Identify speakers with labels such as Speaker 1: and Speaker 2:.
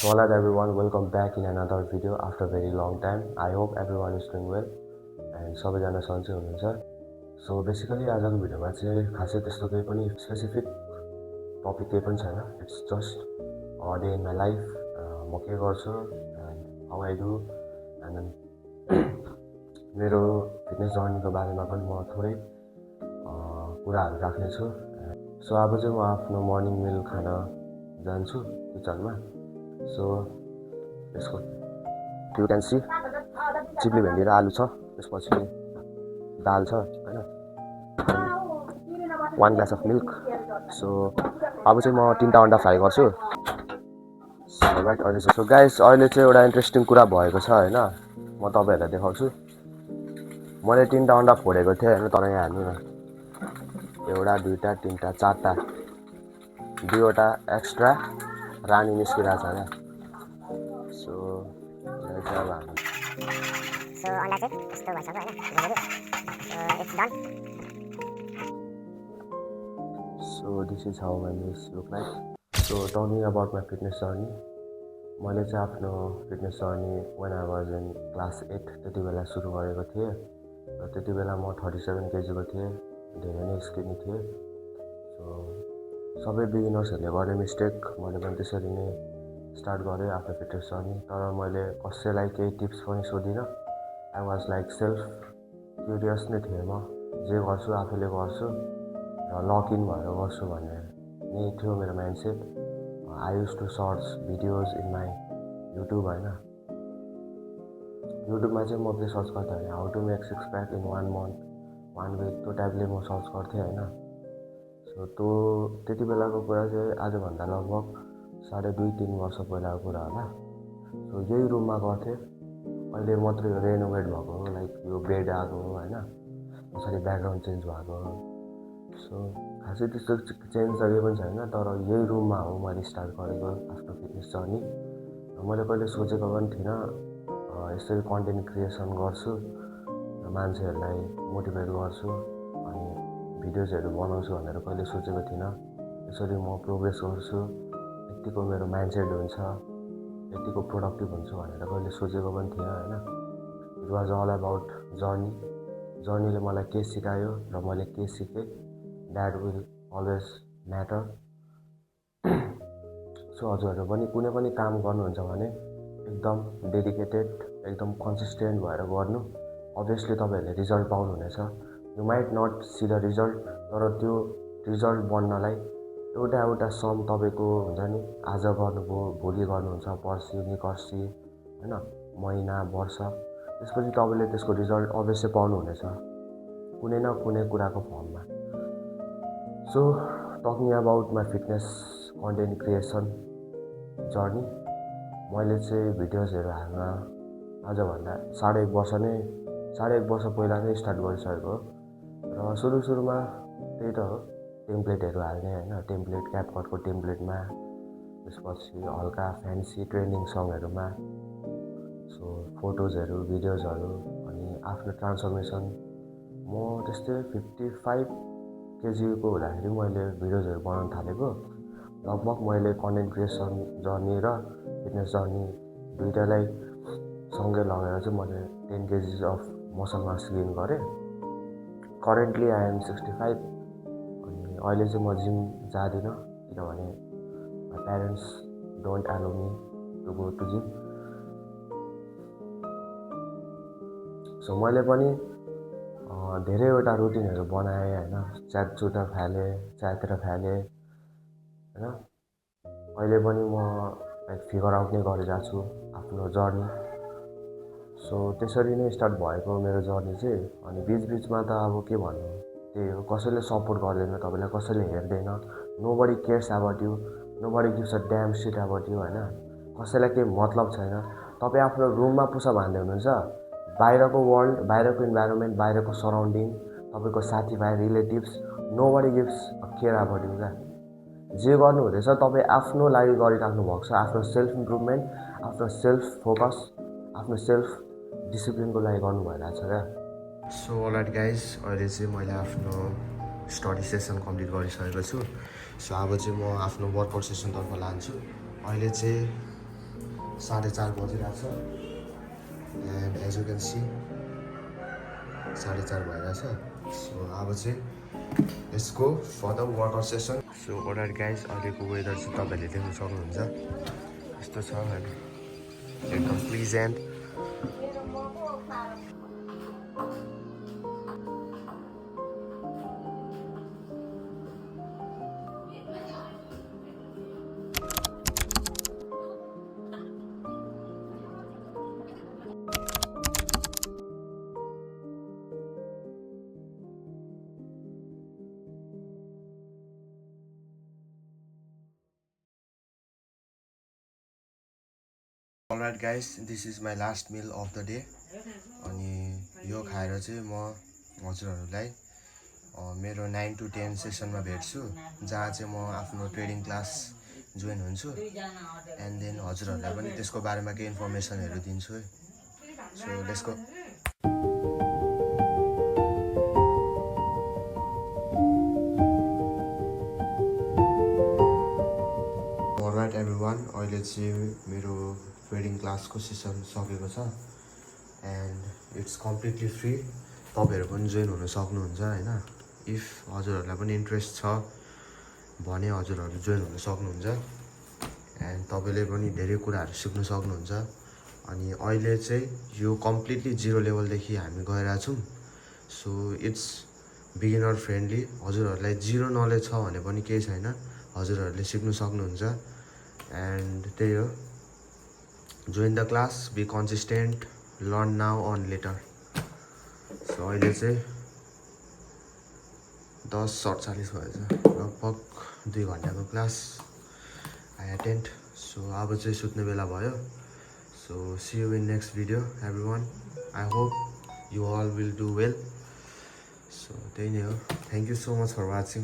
Speaker 1: So alright everyone, welcome back in another video after a very long time. I hope everyone is doing well and सबैजना सन्चै हुनुहुन्छ. So basically आजको भिडियोमा चाहिँ खासै त्यस्तो केही पनि स्पेसिफिक टपिक केही पनि छैन. It's just a day in my life. म के गर्छु and how I do and then मेरो फिटनेस जर्नीको बारेमा पनि म थोरै कुराहरू राख्नेछु. सो अब चाहिँ म आफ्नो मर्निङ मिल खान जान्छु किचनमा. सो यसको यु क्यान सी चिप्ली भेन्डी र आलु छ, त्यसपछि दाल छ हैन, 1 ग्लास अफ मिल्क. सो अब चाहिँ म 3टा अन्डा फ्राई गर्छु. सो राइट अहिले सो गाइस अहिले चाहिँ एउटा इन्ट्रेस्टिङ कुरा भएको छ हैन, म तपाईहरुलाई देखाउँछु. मैले 3टा अन्डा फोडेको थिएँ हैन, तर यहाँ हेर्नु न, एउटा दुईटा तीनटा चारटा, दुईवटा एक्स्ट्रा रानी निस्किरहेछ क्या. सो यहाँ चाहिँ अब हामी
Speaker 2: So on that it, यस्तो भइसक्यो हैन. So it's done.
Speaker 1: So this is how my meals look like. So talking about my fitness journey, मैले चाहिँ आफ्नो fitness journey when I was in class 8 त्यति बेला सुरु गरेको थिएँ र त्यति बेला म 37 केजीको थिएँ, धेरै नै स्किनी थिएँ. सो सबै बिगिनर्सहरूले गर्ने मिस्टेक मैले पनि त्यसरी नै स्टार्ट गरेँ आफ्नो फिटनेस जर्नी. तर मैले कसैलाई केही टिप्स पनि सोधिनँ. I was like self curious नै थिएँ. म जे गर्छु आफूले गर्छु र लक इन भएर गर्छु भन्ने नै थियो मेरो mindset. I use to search videos in my YouTube होइन. युट्युबमा चाहिँ म के सर्च गर्थेँ भने how to make six pack in 1 month 1 week त्यो टाइपले म सर्च गर्थेँ होइन. सो त्यो त्यति बेलाको कुरा चाहिँ आजभन्दा लगभग 2.5-3 वर्ष पहिलाको कुरा होला. सो यही रुममा गर्थेँ. अहिले मात्रै रेनोभेट भएको, लाइक यो बेड आएको होइन, पछाडि ब्याकग्राउन्ड चेन्ज भएको. सो खासै त्यस्तो चेन्ज त केही पनि छैन, तर यही रुममा हो मैले स्टार्ट गरेको आफ्नो फिटनेस जर्नी. मैले कहिले सोचेको पनि थिइनँ यसरी कन्टेन्ट क्रिएसन गर्छु र मान्छेहरूलाई मोटिभेट गर्छु अनि भिडियोजहरू बनाउँछु भनेर कहिले सोचेको थिइनँ. यसरी म प्रोग्रेस गर्छु, यतिको मेरो माइन्डसेट हुन्छ, यतिको प्रोडक्टिभ हुन्छु भनेर कहिले सोचेको पनि थिइनँ होइन. It was all about journey. जर्नीले मलाई के सिकायो र मैले के सिकेँ, that will always matter. So हजुरहरू पनि कुनै पनि काम गर्नुहुन्छ भने एकदम डेडिकेटेड, एकदम कन्सिस्टेन्ट भएर गर्नु. अभियसली तपाईँहरूले रिजल्ट पाउनुहुनेछ. You might not see the result, तर त्यो रिजल्ट बन्नलाई एउटा सम तपाईँको हुन्छ नि, आज गर्नुभयो भोलि गर्नुहुन्छ, पर्सि निकर्सि होइन, महिना वर्ष, त्यसपछि तपाईँले त्यसको रिजल्ट अवश्य पाउनुहुनेछ कुनै न कुनै कुराको फर्ममा. So talking about my fitness content creation journey, मैले चाहिँ भिडियोजहरू हाल्न आजभन्दा 1.5 वर्ष पहिला नै स्टार्ट गरिसकेको. र सुरुमा त्यही त हो, टेम्प्लेटहरू हाल्ने होइन, टेम्प्लेट क्यापकटको टेम्प्लेटमा, त्यसपछि हल्का फ्यान्सी ट्रेन्डिङ सङहरूमा. सो फोटोजहरू भिडियोजहरू अनि आफ्नो ट्रान्सफर्मेसन. म त्यस्तै 55 केजीको हुँदाखेरि मैले भिडियोजहरू बनाउन थालेको. लगभग मैले कन्टेन्ट क्रिएसन जर्नी र फिटनेस जर्नी दुइटालाई सँगै लगेर चाहिँ मैले 10 kgs of muscle mass gain गरेँ. Currently I am 65. अनि अहिले चाहिँ म जिम जाँदिनँ किनभने my parents don't allow me to go to gym. So मैले पनि धेरैवटा रुटिनहरू बनाएँ होइन, च्यातचुटर च्यातेर फालेँ होइन. अहिले पनि म लाइक फिगर आउट नै गरिरहेको छु आफ्नो जर्नी. सो त्यसरी नै स्टार्ट भएको मेरो जर्नी चाहिँ. अनि बिचबिचमा त अब के भन्नु, त्यही हो, कसैले सपोर्ट गर्दैन तपाईँलाई, कसैले हेर्दैन. Nobody cares about you, nobody gives a damn shit about you होइन. कसैलाई केही मतलब छैन. तपाईँ आफ्नो रुममा पुसा बाँध्दै हुनुहुन्छ, बाहिरको वर्ल्ड, बाहिरको इन्भाइरोमेन्ट, बाहिरको सराउन्डिङ, तपाईँको साथीभाइ, relatives, nobody gives a care about you क्या. जे गर्नु हुँदैछ तपाईँ आफ्नो लागि गरिराख्नु भएको छ, आफ्नो सेल्फ इम्प्रुभमेन्ट, आफ्नो सेल्फ फोकस, आफ्नो सेल्फ डिसिप्लिनको लागि गर्नु भइरहेको छ क्या. सो अलराइट गाइज, अहिले चाहिँ मैले आफ्नो स्टडी सेसन कम्प्लिट गरिसकेको छु. सो अब चाहिँ म आफ्नो वर्कआउट सेसनतर्फ लान्छु. अहिले चाहिँ 4:30 बजिरहेको छ and as you can see 4:30 भइरहेछ सो अब चाहिँ यसको further workout session so alright guys अहिलेको वेदर चाहिँ तपाईँहरूले देख्न सक्नुहुन्छ यस्तो छ होइन एकदम pleasant alright guys this is my last meal of the day अनि यो खाएर चाहिँ म हजुरहरूलाई मेरो 9 to 10 सेसनमा भेट्छु जहाँ चाहिँ म आफ्नो ट्रेडिङ क्लास जोइन हुन्छु एन्ड देन हजुरहरूलाई पनि त्यसको बारेमा केही इन्फर्मेसनहरू दिन्छु है so let's go all right everyone अहिले चाहिँ मेरो ट्रेडिङ क्लासको सेसन सकेको छ एन्ड इट्स कम्प्लिटली फ्री तपाईँहरू पनि जोइन हुन सक्नुहुन्छ होइन इफ हजुरहरूलाई पनि इन्ट्रेस्ट छ भने हजुरहरू जोइन हुन सक्नुहुन्छ एन्ड तपाईँले पनि धेरै कुराहरू सिक्न सक्नुहुन्छ अनि अहिले चाहिँ यो कम्प्लिटली जिरो लेभलदेखि हामी गइरहेछौँ सो इट्स बिगिनर फ्रेन्डली हजुरहरूलाई जिरो नलेज छ भने पनि केही छैन हजुरहरूले सिक्न सक्नुहुन्छ एन्ड त्यही हो join the class be consistent learn now on later so अहिले चाहिँ 10:47 भएछ लगभग 2 घन्टाको क्लास आई एटेन्ड सो अब चाहिँ सुत्ने बेला भयो so see you in next video everyone I hope you all will do well so त्यही नै हो thank you so much for watching